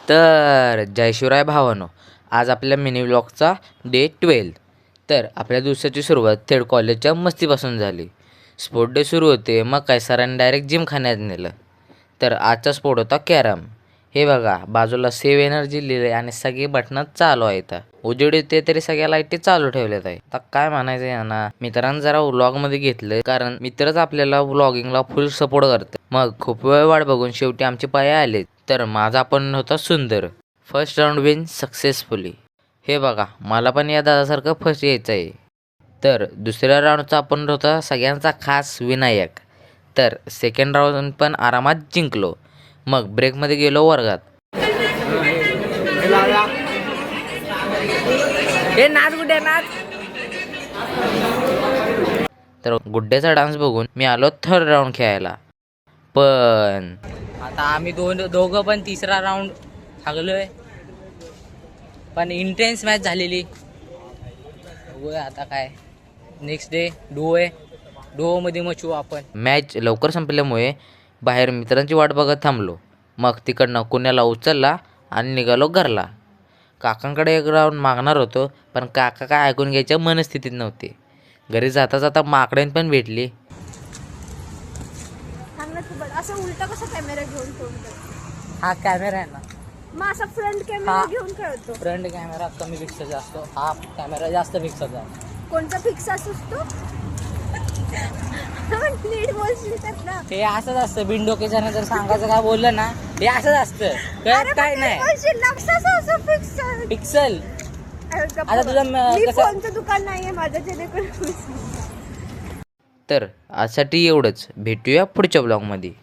तर जय शिवराय भावानो, आज आपल्या मिनी व्लॉगचा डे 12. तर आपल्या दिवसाची सुरुवात थेट कॉलेजच्या मस्तीपासून झाली. स्पोर्ट डे सुरू होते, मग काय सरांनी डायरेक्ट जिम खाण्यात नेलं. तर आजचा स्पोर्ट होता कॅरम. हे बघा, बाजूला सेव्ह एनर्जी लिहिले आणि सगळी बटणं चालू आहेत. उजेड येते तरी सगळ्या लाईटी चालू ठेवल्यात आहे. आता काय म्हणायचं यांना, मित्रांनी जरा व्लॉगमध्ये घेतलं, कारण मित्रच आपल्याला व्लॉगिंगला फुल सपोर्ट करते. मग खूप वेळ वाट बघून शेवटी आमचे पाय आले. तर माझा पण होता सुंदर. First round win successfully. हे बघा, मला पण या दादासारखं फर्स्ट यायचं आहे. तर दुसऱ्या राऊंडचा आपण होता सगळ्यांचा खास विनायक. तर सेकंड राऊंड पण आरामात जिंकलो. मग ब्रेकमध्ये गेलो वर्गात. हे नाच गुड्या नाच. तर गुड्ड्याचा डान्स बघून मी आलो थर्ड राऊंड खेळायला. पण आता आम्ही दोघं पण तिसरा राऊंड थांबलोय, पण इंटेन्स मॅच झालेली. बघूया आता काय नेक्स्ट डे. डुओ मध्ये मचू आपण. मॅच लवकर संपल्यामुळे बाहेर मित्रांची वाट बघत थांबलो. मग तिकडनं कुण्याला उचलला आणि निघालो घरला. काकांकडे एक राऊंड मागणार होतो, पण काका काय ऐकून घ्यायच्या मनस्थितीत नव्हते. घरी जाता जाता माकडेन पण भेटली. असं उलटा कसा कॅमेरा घेऊन खेळतो? हा कॅमेरा आहे ना, मग असा फ्रंट कॅमेरा घेऊन खेळतो. फ्रंट कॅमेरा कमी पिक्सलचा असतो, हा कॅमेरा जास्त पिक्सलचा आहे. कोणता फिक्स असतो? नीट बोलशील तर ना. हे असंच असतं, बिनडोकेच्यानं जर सांगायचं काय बोललं ना, हे असंच असतं. कळत काय नाही पिक्सल. आता तुझं कसं फोनचं दुकान नाहीये माझं, जेणेकरून. तर आजसाठी एवढंच. भेटूया पुढच्या ब्लॉगमध्ये.